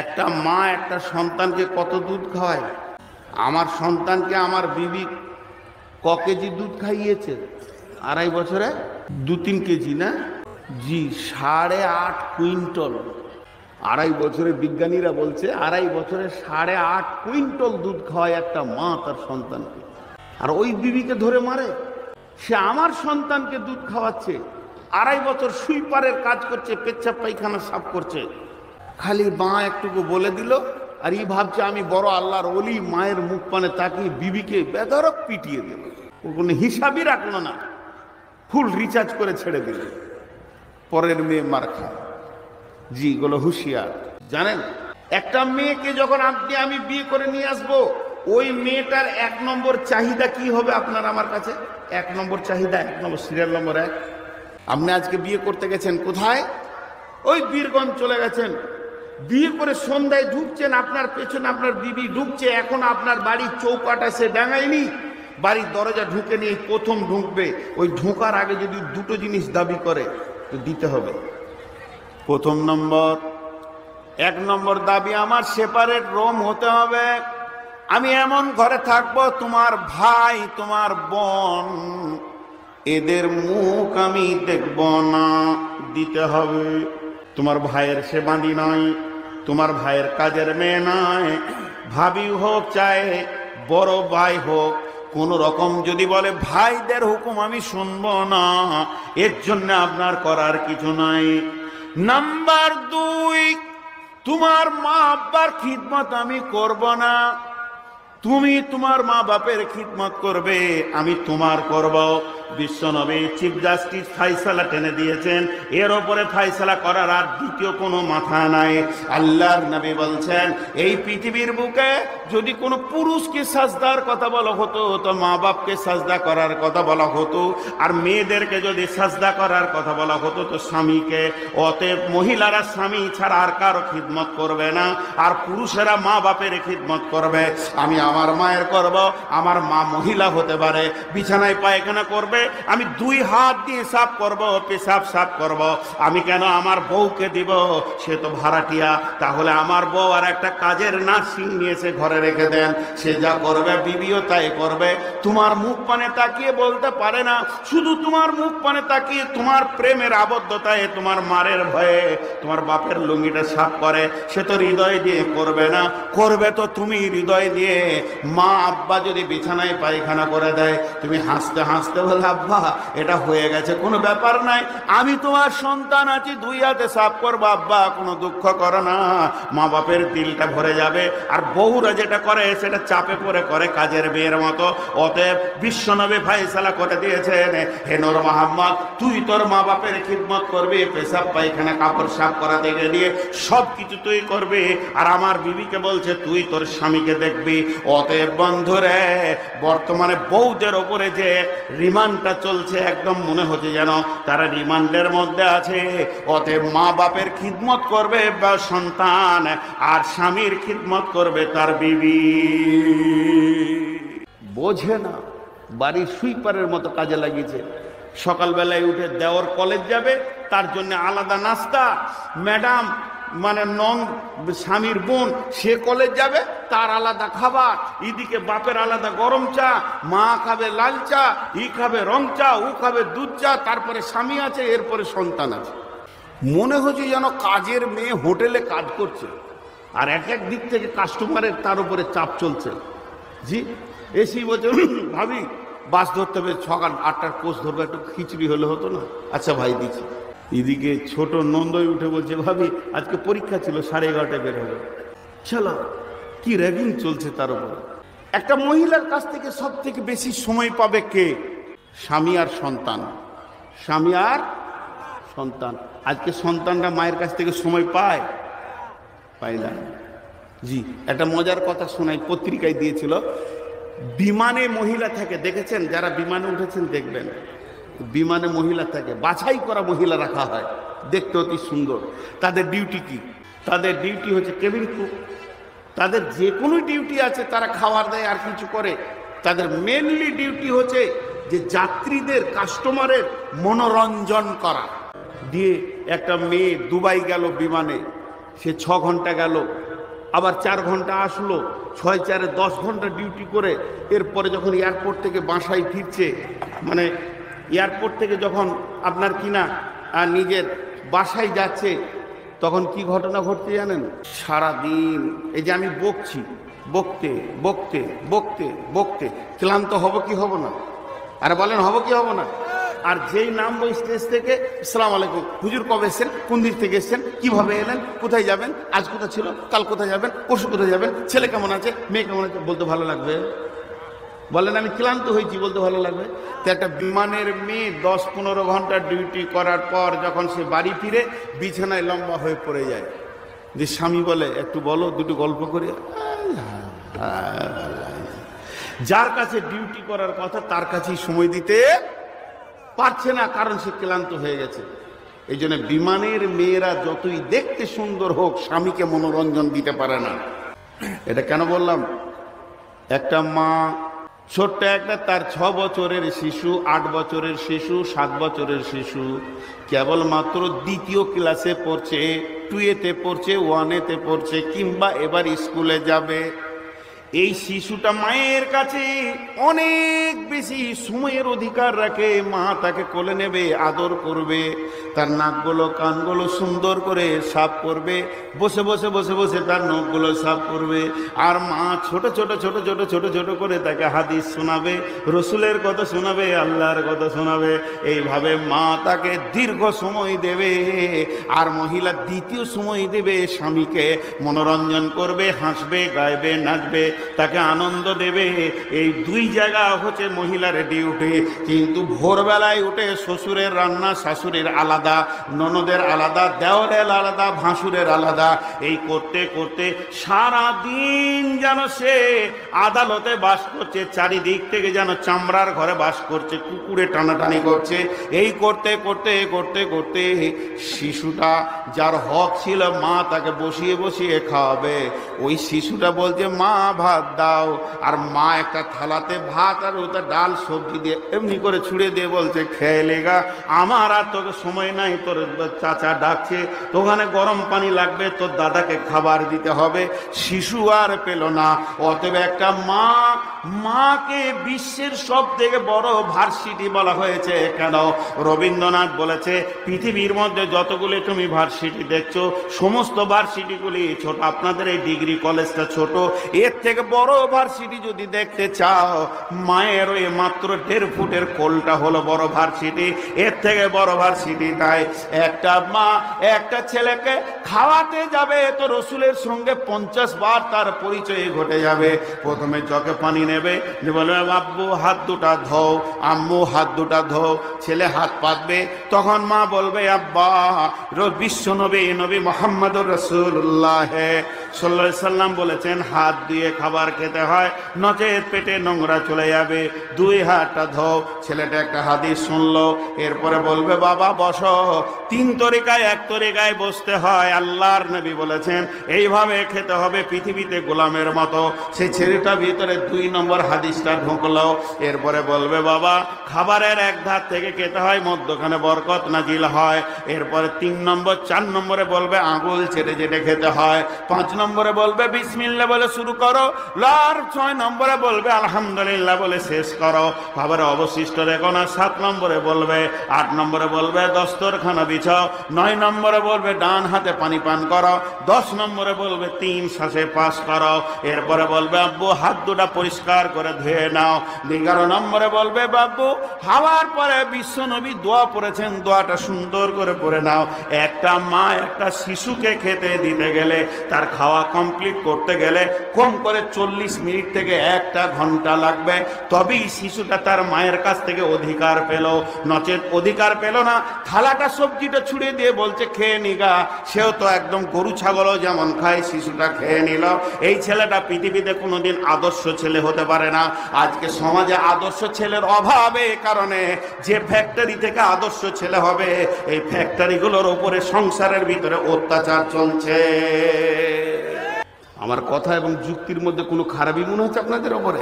একটা মা একটা সন্তানকে কত দুধ খাওয়ায়? আমার সন্তানকে আমার বিবি ক কেজি দুধ খাইয়েছে? 2.5 বছরে 2-3 কেজি না? জি, 8.5 কুইন্টল। 2.5 বছরে বিজ্ঞানীরা বলছে 2.5 বছরে 8.5 কুইন্টল দুধ খাওয়ায় একটা মা তার সন্তানকে। আর ওই বিবিকে ধরে মারে। সে আমার সন্তানকে দুধ খাওয়াচ্ছে, 2.5 বছর সুইপারের কাজ করছে, পেচ্ছাপ পায়খানা সাফ করছে। খালি মা একটুকু বলে দিল, আর ই ভাবছে আমি বড় আল্লাহর ওলি, মায়ের মুখ পানে তাকিয়ে বিবিকে বেধড়ক পিটিয়ে দিল। ও কোনো হিসাবই রাখলো না, ফুল রিচার্জ করে ছেড়ে দিল। পরের মেয়ে মার খায়। জি, এগুলো হুঁশিয়ার। জানেন, একটা মেয়েকে যখন আমি বিয়ে করে নিয়ে আসবো, ওই মেয়েটার 1 নম্বর চাহিদা কি হবে আপনার আমার কাছে? 1 নম্বর চাহিদা, 1 নম্বর সিরিয়াল নম্বর 1। আপনি আজকে বিয়ে করতে গেছেন কোথায়? ওই বীরগঞ্জ চলে গেছেন, বিয়ে করে সন্ধ্যায় ঢুকছেন, আপনার পেছনে আপনার বিবি ঢুকছে, এখন আপনার বাড়ির চৌকাটা সে ডাঙায়নি, বাড়ির দরজা ঢুকে নিয়ে প্রথম ঢুকবে। ওই ঢোকার আগে যদি 2টো জিনিস দাবি করে তো দিতে হবে। প্রথম নম্বর, 1 নম্বর দাবি, আমার সেপারেট রুম হতে হবে। আমি এমন ঘরে থাকবো, তোমার ভাই তোমার বোন এদের মুখ আমি দেখব না, দিতে হবে। তোমার ভাইয়ের সে বাঁধি নয়, তোমার ভাইয়ের কাজের মেয়ে নয়, ভাবি হোক চাই বড় ভাই হোক, কোন রকম যদি বলে ভাইদের হুকুম আমি শুনবো না, এর জন্য আপনার করার কিছু নাই। নাম্বার 2, তোমার মা আব্বার খিদমত আমি করব না, তুমি তোমার মা বাপের খিদমত করবে, আমি তোমার করব। বিশ্বনবী চিফ জাস্টিস ফাইসালা টেনে দিয়েছেন, এর ওপরে ফাইসালা করার আর দ্বিতীয় কোনো মাথা নাই। আল্লাহর নবী বলছেন, এই পৃথিবীর বুকে যদি কোনো পুরুষকে সাজদার কথা বলা হতো তো মা বাপকে সাজদা করার কথা বলা হতো, আর মেয়েদেরকে যদি সাজদা করার কথা বলা হতো তো স্বামীকে। অতএব মহিলারা স্বামী ছাড়া আর কারো খিদমত করবে না, আর পুরুষেরা মা বাপের খিদমত করবে। আমি আমার মায়ের করব, আমার মা মহিলা হতে পারে, বিছানায় পায়খানা করবে, আমি 2 হাত দিয়ে সাফ করব, পেশাব সাফ করব। আমি কেন আমার বউকে দিব? সে তো ভাড়াটিয়া। তাহলে আমার বউ আর একটা কাজের নার্সিং নিয়ে এসে ঘরে রেখে দেন, সে যা করবে বিবিও তাই করবে। তোমার মুখ পানে তাকিয়ে বলতে পারে না, শুধু তোমার মুখ পানে তাকিয়ে তোমার প্রেমের আবদ্ধতায়, তোমার মারের ভয়ে তোমার বাপের লুঙ্গিটা সাফ করে, সে তো হৃদয় দিয়ে করবে না, করবে তো তুমি হৃদয় দিয়ে। মা আব্বা যদি বিছানায় পায়খানা করে দেয়, তুমি হাসতে হাসতে বলে আব্বা এটা হয়ে গেছে, কোনো ব্যাপার নাই, আমি তোমার সন্তান আছি, 2 হাতে সাফ করবো, আব্বা কোনো দুঃখ করো না। মা বাপের দিলটা ভরে যাবে। আর বহুরা যেটা করে সেটা চাপে পড়ে করে, কাজের মেয়ের মতো। অতএব বিশ্বনবী ফায়সালা করে দিয়েছেন, হে নূর মুহাম্মদ, তুই তোর মা বাপের খিদমত করবি, পেশাব পায়খানা কাপড় সাফ করা থেকে নিয়ে সব কিছু তুই করবি। আর আমার বিবিকে বলছে তুই তোর স্বামীকে দেখবি। অতএব বন্ধুরে, বর্তমানে বউদের ওপরে যে রিমান্ডটা চলছে, একদম মনে হচ্ছে যেন তারা রিমান্ডের মধ্যে আছে। অতএব মা বাপের খিদমত করবে বা সন্তান, আর স্বামীর খিদমত করবে তার বিবি। বোঝে না, বাড়ির সুইপারের মতো কাজে লাগিয়েছে। সকালবেলায় উঠে দেওর কলেজ যাবে, তার জন্য আলাদা নাস্তা। ম্যাডাম মানে নন স্বামীর বোন, সে কলেজ যাবে, তার আলাদা খাবার। এদিকে বাপের আলাদা গরম চা, মা খাবে লাল চা, ই খাবে রং চা, ও খাবে দুধ চা, তারপরে স্বামী আছে, এরপরে সন্তান আছে। মনে হচ্ছে যেন কাজের মেয়ে হোটেলে কাজ করছে, আর এক এক দিক থেকে কাস্টমারের তার উপরে চাপ চলছে। জি, এসি বলছে ভাবি বাস ধরতে হবে, সকাল 8টার কোচ ধরবে, একটু খিচুড়ি হলে হতো না? আচ্ছা ভাই দিচ্ছি। এদিকে ছোট নন্দই উঠে বলছে ভাবি আজকে পরীক্ষা ছিল, 11:30টায় বের হবে। চলো, কি র্যাগিং চলছে তার উপর। একটা মহিলার কাছ থেকে সব থেকে বেশি সময় পাবে কে? স্বামী আর সন্তান। স্বামী আর সন্তান। আজকে সন্তানরা মায়ের কাছ থেকে সময় পায়? পায় না। জি, একটা মজার কথা শোনাই, পত্রিকায় দিয়েছিল। বিমানে মহিলা থাকে, দেখেছেন? যারা বিমানে উঠেছেন দেখবেন, বিমানে মহিলা থাকে, বাছাই করা মহিলা রাখা হয়, দেখতে অতি সুন্দর। তাদের ডিউটি কি? তাদের ডিউটি হচ্ছে কেবিন কুক। তাদের যে কোনো ডিউটি আছে, তারা খাবার দেয় আর কিছু করে। তাদের মেনলি ডিউটি হচ্ছে যে যাত্রীদের, কাস্টমারের মনোরঞ্জন করা। দিয়ে একটা মেয়ে দুবাই গেল বিমানে, সে 6 ঘন্টা গেল, আবার 4 ঘন্টা আসলো, 6 4 10 ঘন্টা ডিউটি করে এরপরে যখন এয়ারপোর্ট থেকে বাসায় ফিরছে, মানে এয়ারপোর্ট থেকে যখন আপনার কিনা নিজের বাসায় যাচ্ছে, তখন কি ঘটনা ঘটছে জানেন? সারাদিন এই যে আমি বকছি, বকতে বকতে বকতে বকতে ক্লান্ত হব কি হব না? আরে বলেন, হব কি হব না? আর যেই নামবো স্টেজ থেকে, আসসালামু আলাইকুম হুজুর, কবে এসেছেন, কোন দিক থেকে এসেছেন, কিভাবে এলেন, কোথায় যাবেন, আজ কোথায় ছিল, কাল কোথায় যাবেন, পরশু কোথায় যাবেন, ছেলে কেমন আছে, মেয়ে কেমন আছে, বলতে ভালো লাগবে? বলেন আমি ক্লান্ত হয়েছি, বলতে ভালো লাগবে? তো একটা বিমানের মেয়ে 10-15 ঘন্টা ডিউটি করার পর যখন সে বাড়ি ফিরে বিছানায় লম্বা হয়ে পড়ে যায়, যে স্বামী বলে একটু বলো, দুটো গল্প করে। যার কাছে ডিউটি করার কথা তার কাছেই সময় দিতে পারছে না, কারণ সে ক্লান্ত হয়ে গেছে। এই জন্য বিমানের মেয়েরা যতই দেখতে সুন্দর হোক, স্বামীকে মনোরঞ্জন দিতে পারে না। এটা কেন বললাম? একটা মা, ছোট্ট একটা, তার 6 বছরের শিশু, 8 বছরের শিশু, 7 বছরের শিশু, কেবলমাত্র 2য় ক্লাসে পড়ছে, 2তে পড়ছে, 1তে পড়ছে, কিংবা এবার স্কুলে যাবে। এই শিশুটা মায়ের কাছে অনেক বেশি সময়ের অধিকার রাখে। মা তাকে কোলে নেবে, আদর করবে, তার নাকগুলো কানগুলো সুন্দর করে সাফ করবে, বসে বসে বসে বসে তার নখগুলো সাফ করবে। আর মা ছোট ছোট ছোট ছোট ছোট ছোট করে তাকে হাদিস শোনাবে, রসুলের কথা শোনাবে, আল্লাহর কথা শোনাবে। এইভাবে মা তাকে দীর্ঘ সময় দেবে। আর মহিলা 2য় সময় দেবে, স্বামীকে মনোরঞ্জন করবে, হাসবে, গাইবে, নাচবে, তাকে আনন্দ দেবে। এই 2 জায়গা হচ্ছে মহিলার ডিউটি। কিন্তু ভোরবেলায় উঠে শ্বশুরের রান্না, শাশুড়ির আলাদা, ননদের আলাদা, দেওরের আলাদা, ভাসুরের আলাদা, এই করতে করতে সারা দিন যেন সে আদালতে বাস করছে, চারিদিক থেকে যেন চামড়ার ঘরে বাস করছে, কুকুরে টানাটানি করছে। এই করতে করতে করতে করতে শিশুটা, যার হক ছিল মা তাকে বসিয়ে বসিয়ে খাওয়াবে, ওই শিশুটা বলছে মা ভাত দাও। আর মা একটা থালাতে ভাত আর ওটা ডাল সবজি দিয়ে এমনি করে ছুঁড়ে দিয়ে বলছে খেয়ে লেগা, আমার আর তোকে সময় নাই, তোর চাচা ডাকছে, তো ওখানে গরম পানি লাগবে, তোর দাদাকে খাবার দিতে হবে। শিশু আর পেল না। অতএব একটা মা, মাকে বিশ্বের সব থেকে বড় ভার্সিটি বলা হয়েছে। কেন? রবীন্দ্রনাথ বলেছে পৃথিবীর মধ্যে যতগুলি তুমি ভার্সিটি দেখছো, সমস্ত ভার্সিটিগুলি ছোট, আপনাদের এই ডিগ্রি কলেজটা ছোট, এর থেকে বড় ভার্সিটি যদি দেখতে চাও, মায়ের ওই মাত্র 1.5 ফুটের কোলটা হলো বড় ভার্সিটি। এর থেকে বড় ভার্সিটি নাই। একটা মা একটা ছেলেকে খাওয়াতে যাবে তো রসুলের সঙ্গে 50 বার তার পরিচয় ঘটে যাবে। প্রথমে চোখে পানি নেবে, যে বলবে আব্বু হাত দুটা ধো, আম্মু হাত দুটা ধো, ছেলে হাত পাতবে, তখন মা বলবে আব্বা। বিশ্ব নবী, নবী মুহাম্মদুর রাসূলুল্লাহ সাল্লাল্লাহু আলাইহি সাল্লাম বলেছেন হাত দিয়ে খাবার খেতে হয়, নচেত পেটে নোংরা চলে যাবে। 2 হাতটা ধো। ছেলেটা একটা হাদিস শুনলো, এরপরে বলবে বাবা বসো। 3 তরিকায় 1 তরিকায় বসতে হয়। আল্লাহর নবী বলেছেন এইভাবে খেতে হবে, পৃথিবীতে গোলামের মতো। সেই ছেলেটা ভিতরে 2 নম্বর হাদিসটা ঢুকলো। এরপরে বলবে বাবা খাবারের এক ধার থেকে খেতে হয়, মধ্যখানে বরকত নাজিল হয়। এরপরে 3 নম্বর 4 নম্বরে বলবে আঙুল চেটে চেটে খেতে হয়। 5 নম্বরে বলবে বিসমিল্লাহ বলে শুরু করো। 6 নম্বরে বলবে আলহামদুলিল্লাহ বলে শেষ করো। খাবারের অবশিষ্ট রেখো না। 7 নম্বরে বলবে, 8 নম্বরে বলবে দস্তরখানা বিছাও। 9 নম্বরে বলবে ডান হাতে পানি পান করো। 10 নম্বরে বলবে 3 শ্বাসে পাস করো। এরপরে বলবে আব্বু হাত দুটা পরিষ্কার করে ধুয়ে নাও। 11 নম্বরে বলবে বাব্বু খাওয়ার পরে বিশ্ব নবী দোয়া পড়েছেন, দোয়াটা সুন্দর করে পড়ে নাও। একটা মা একটা শিশুকে খেতে দিতে গেলে, তার খাওয়া কমপ্লিট করতে গেলে কম করে 40 মিনিট থেকে 1 ঘন্টা লাগবে। তবেই শিশুটা তার মায়ের কাছ থেকে অধিকার পেল, নচেত অধিকার পেল না। থালাটা সবজিটা ছুড়ে দিয়ে বলছে খেয়ে নিগা। সেও তো একদম গরু ছাগলও যেমন খায়, শিশুটা খেয়ে নিল। এই ছেলেটা পৃথিবীতে কোনোদিন আদর্শ ছেলে হতে পারে না। আজকে সমাজে আদর্শ ছেলের অভাবে কারণে যে ফ্যাক্টরি থেকে আদর্শ ছেলে হবে, এই ফ্যাক্টরিগুলোর উপরে সংসারের ভিতরে অত্যাচার চলছে। আমার কথা এবং যুক্তির মধ্যে কোনো খারাপই মনে হচ্ছে আপনাদের ওপরে?